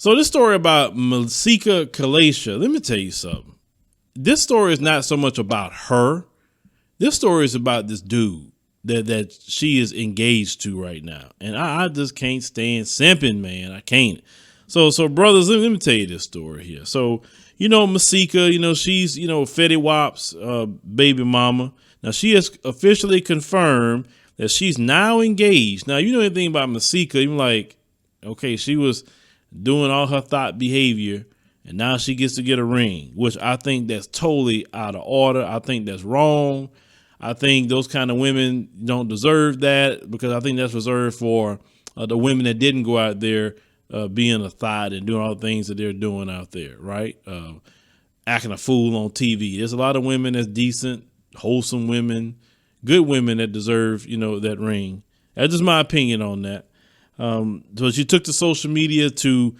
So this story about Masika Kalysha, let me tell you something. This story is not so much about her. This story is about this dude that she is engaged to right now. And I just can't stand simping, man. I can't. So brothers, let me tell you this story here. So, Masika, she's, Fetty Wap's baby mama. Now she has officially confirmed that she's now engaged. Now, you know anything about Masika, you're like, okay, she was doing all her thought behavior and now she gets to get a ring, which I think that's totally out of order. I think that's wrong. I think those kind of women don't deserve that, because I think that's reserved for the women that didn't go out there being a thought and doing all the things that they're doing out there, right? Acting a fool on TV. There's a lot of women that's decent, wholesome women, good women that deserve, that ring. That's just my opinion on that. So she took to social media to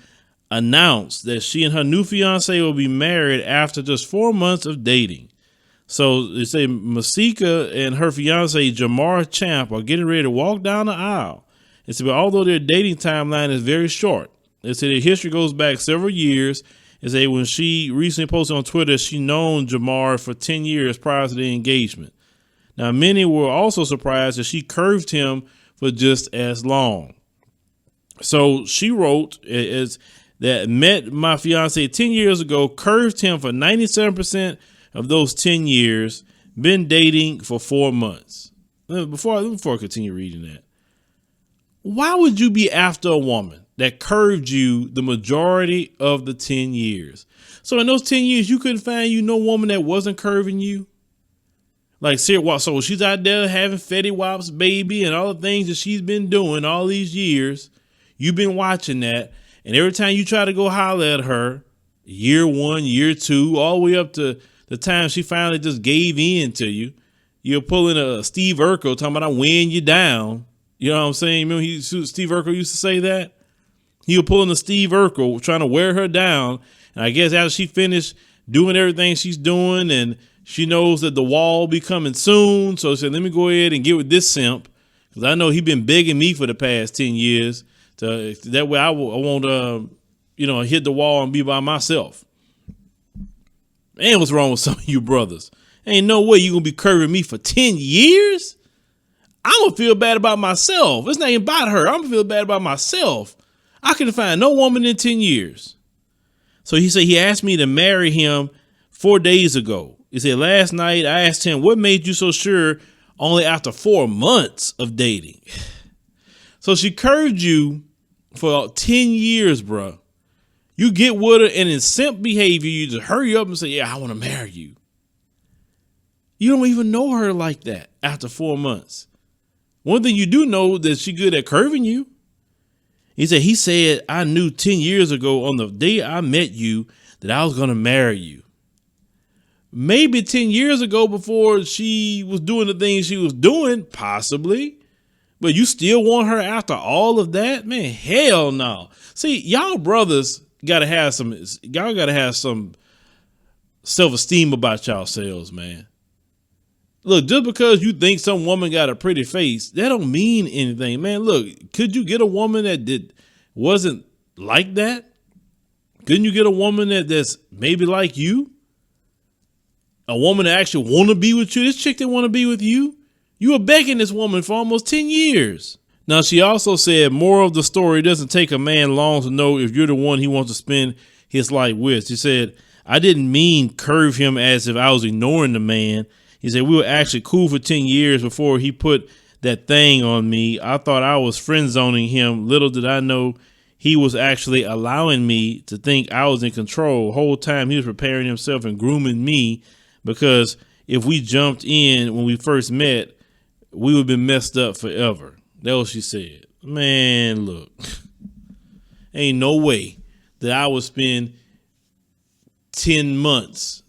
announce that she and her new fiance will be married after just 4 months of dating. So they say Masika and her fiance Jamar Champ are getting ready to walk down the aisle. It said, although their dating timeline is very short, they say their history goes back several years. It said when she recently posted on Twitter, she known Jamar for 10 years prior to the engagement. Now, many were also surprised that she curved him for just as long. So she wrote is that met my fiance 10 years ago, curved him for 97% of those 10 years, been dating for 4 months. Before I continue reading that, why would you be after a woman that curved you the majority of the 10 years? So in those 10 years, you couldn't find no woman that wasn't curving you? Like, so she's out there having Fetty Wap's baby and all the things that she's been doing all these years. You've been watching that. And every time you try to go holler at her, year 1, year 2, all the way up to the time she finally just gave in to you, you're pulling a Steve Urkel talking about I'm weighing you down. You know what I'm saying? Remember Steve Urkel used to say that? He was pulling a Steve Urkel trying to wear her down. And I guess after she finished doing everything she's doing and she knows that the wall be coming soon. So she said, let me go ahead and get with this simp, because I know he been begging me for the past 10 years. That way I won't, hit the wall and be by myself. And what's wrong with some of you brothers? Ain't no way you going to be curving me for 10 years. I'm going to feel bad about myself. It's not even about her. I'm going to feel bad about myself. I couldn't find no woman in 10 years. So he said he asked me to marry him 4 days ago. He said, last night I asked him, what made you so sure only after 4 months of dating? So she curved you for 10 years, bro. You get with her and in simp behavior, you just hurry up and say, yeah, I want to marry you. You don't even know her like that after 4 months. One thing you do know that she good at curving you. He said, I knew 10 years ago on the day I met you that I was going to marry you. Maybe 10 years ago before she was doing the things she was doing, possibly. But you still want her after all of that? Man, hell no. See, y'all brothers got to have some self-esteem about yourselves, man. Look, just because you think some woman got a pretty face, that don't mean anything, man. Look, could you get a woman that wasn't like that? Couldn't you get a woman that's maybe like you? A woman that actually want to be with you? This chick that want to be with you? You were begging this woman for almost 10 years. Now, she also said, moral of the story, doesn't take a man long to know if you're the one he wants to spend his life with. She said, I didn't mean curve him as if I was ignoring the man. He said, we were actually cool for 10 years before he put that thing on me. I thought I was friend zoning him. Little did I know he was actually allowing me to think I was in control. Whole time he was preparing himself and grooming me, because if we jumped in when we first met, we would have been messed up forever. That's what she said. Man, look, ain't no way that I would spend 10 months,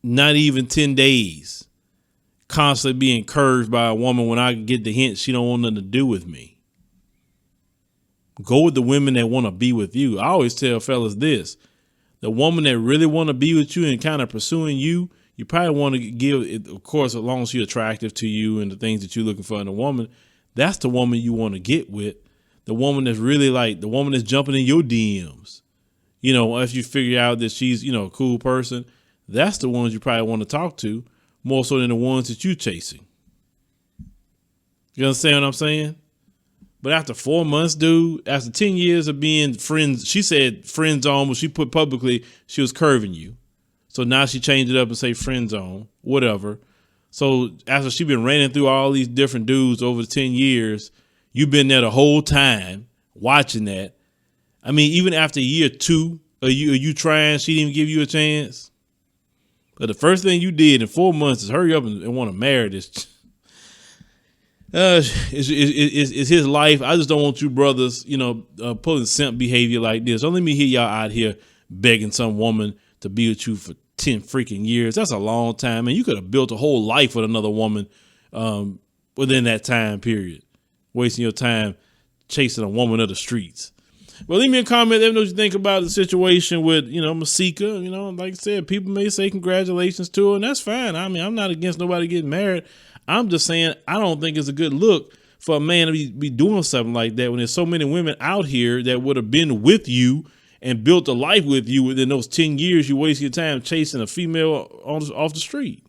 not even 10 days, constantly being curved by a woman when I get the hint she don't want nothing to do with me. Go with the women that want to be with you. I always tell fellas this: the woman that really want to be with you and kind of pursuing you, you probably want to give it, of course, as long as she's attractive to you and the things that you're looking for in a woman, that's the woman you want to get with. the woman that's really like the woman that's jumping in your DMs. You know, if you figure out that she's, a cool person, that's the ones you probably want to talk to more so than the ones that you chasing. You understand what I'm saying? But after 4 months, dude, after 10 years of being friends, she said friend zone, but she put publicly she was curving you. So now she changed it up and say friend zone, whatever. So after she been running through all these different dudes over the 10 years, you've been there the whole time watching that. I mean, even after year 2 of you trying, she didn't even give you a chance. But the first thing you did in 4 months is hurry up and want to marry this. It's his life. I just don't want you brothers, pulling simp behavior like this. Don't let me hear y'all out here begging some woman to be with you for 10 freaking years. That's a long time, man. You could have built a whole life with another woman within that time period, wasting your time chasing a woman of the streets. Well, leave me a comment. Let me know what you think about the situation with, Masika. Like I said, people may say congratulations to her, and that's fine. I mean, I'm not against nobody getting married. I'm just saying I don't think it's a good look for a man to be doing something like that when there's so many women out here that would have been with you and built a life with you within those 10 years you waste your time chasing a female off the street.